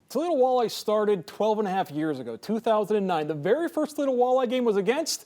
Toledo Walleye started 12 and a half years ago, 2009. The very first Toledo Walleye game was against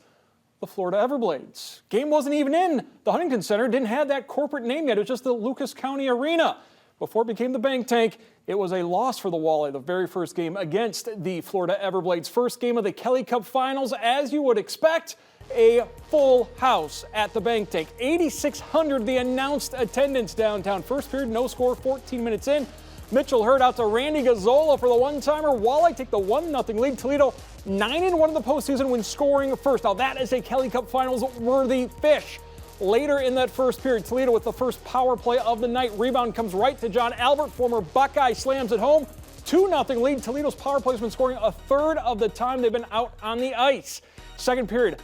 the Florida Everblades. Game wasn't even in the Huntington Center, didn't have that corporate name yet. It was just the Lucas County Arena. Before it became the Bank Tank, it was a loss for the Walleye, the very first game against the Florida Everblades. First game of the Kelly Cup Finals, as you would expect, a full house at the Bank Tank. 8,600 the announced attendance downtown. First period, no score, 14 minutes in. Mitchell Hurd out to Randy Gazzola for the one-timer. Walleye take the 1-0 lead. Toledo 9-1 in the postseason when scoring first. Now that is a Kelly Cup Finals worthy fish. Later in that first period, Toledo with the first power play of the night. Rebound comes right to John Albert. Former Buckeye slams it home. 2-0 lead. Toledo's power play has been scoring a third of the time they've been out on the ice. Second period,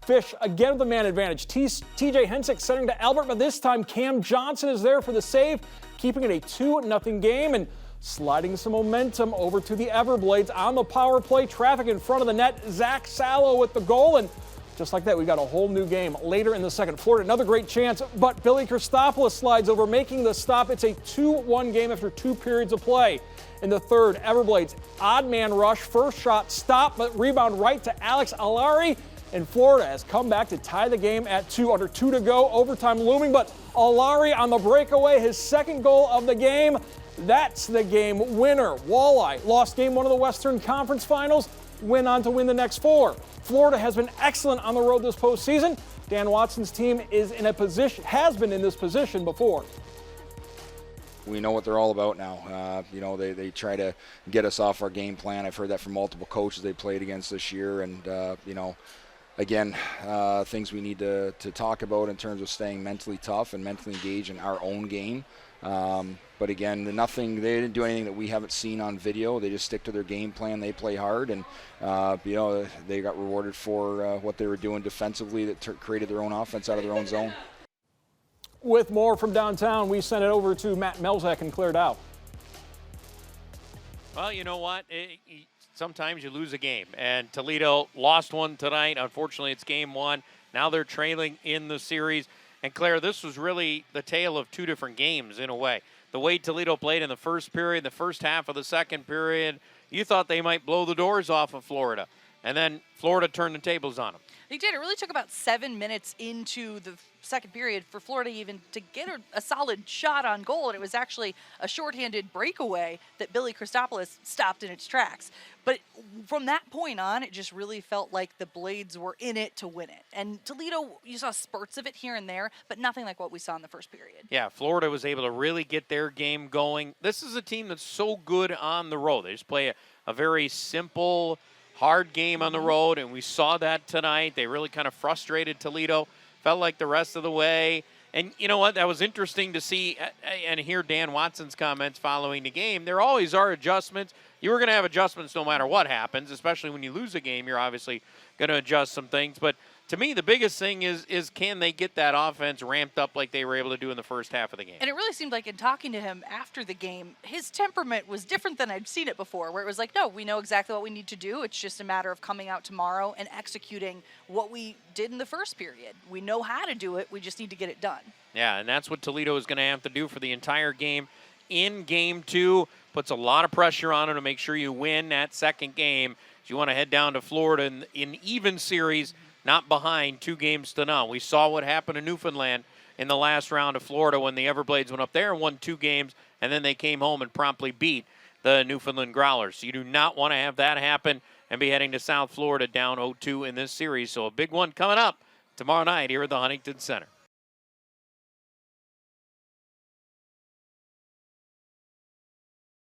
Fish again with the man advantage. TJ Hensick centering to Albert, but this time Cam Johnson is there for the save, keeping it a 2-0 game and sliding some momentum over to the Everblades on the power play. Traffic in front of the net. Zach Sallow with the goal, and just like that, we got a whole new game later in the second. Florida, another great chance, but Billy Christopoulos slides over, making the stop. It's a 2-1 game after 2 periods of play. In the third, Everblades, odd man rush, first shot stop, but rebound right to Alex Alari. And Florida has come back to tie the game at 2, under 2 to go. Overtime looming, but Alari on the breakaway, his second goal of the game. That's the game winner. Walleye lost game 1 of the Western Conference Finals, went on to win the next 4. Florida has been excellent on the road this postseason. Dan Watson's team is in a position, has been in this position before. We know what they're all about now. They try to get us off our game plan. I've heard that from multiple coaches they played against this year, and again, things we need to talk about in terms of staying mentally tough and mentally engaged in our own game. But again, they didn't do anything that we haven't seen on video. They just stick to their game plan. They play hard, and they got rewarded for what they were doing defensively that created their own offense out of their own zone. With more from downtown, we send it over to Matt Melzak and Claire Dow. Well, you know what? Sometimes you lose a game, and Toledo lost one tonight. Unfortunately, it's game 1. Now they're trailing in the series. And Claire, this was really the tale of 2 different games in a way. The way Toledo played in the first period, the first half of the second period, you thought they might blow the doors off of Florida. And then Florida turned the tables on them. They did. It really took about 7 minutes into the second period for Florida even to get a solid shot on goal, and it was actually a shorthanded breakaway that Billy Christopoulos stopped in its tracks. But from that point on, it just really felt like the Blades were in it to win it. And Toledo, you saw spurts of it here and there, but nothing like what we saw in the first period. Yeah, Florida was able to really get their game going. This is a team that's so good on the road. They just play a very simple, hard game on the road, and we saw that tonight. They really kind of frustrated Toledo, felt like the rest of the way. And you know what? That was interesting to see and hear Dan Watson's comments following the game. There always are adjustments. You were going to have adjustments no matter what happens, especially when you lose a game. You're obviously going to adjust some things. But to me, the biggest thing is can they get that offense ramped up like they were able to do in the first half of the game? And it really seemed like in talking to him after the game, his temperament was different than I'd seen it before, where it was like, no, we know exactly what we need to do. It's just a matter of coming out tomorrow and executing what we did in the first period. We know how to do it. We just need to get it done. Yeah, and that's what Toledo is going to have to do for the entire game. In game 2, puts a lot of pressure on them to make sure you win that second game. You want to head down to Florida in even series, not behind 2 games to none. We saw what happened in Newfoundland in the last round of Florida when the Everblades went up there and won 2 games, and then they came home and promptly beat the Newfoundland Growlers. So you do not want to have that happen and be heading to South Florida down 0-2 in this series. So a big one coming up tomorrow night here at the Huntington Center.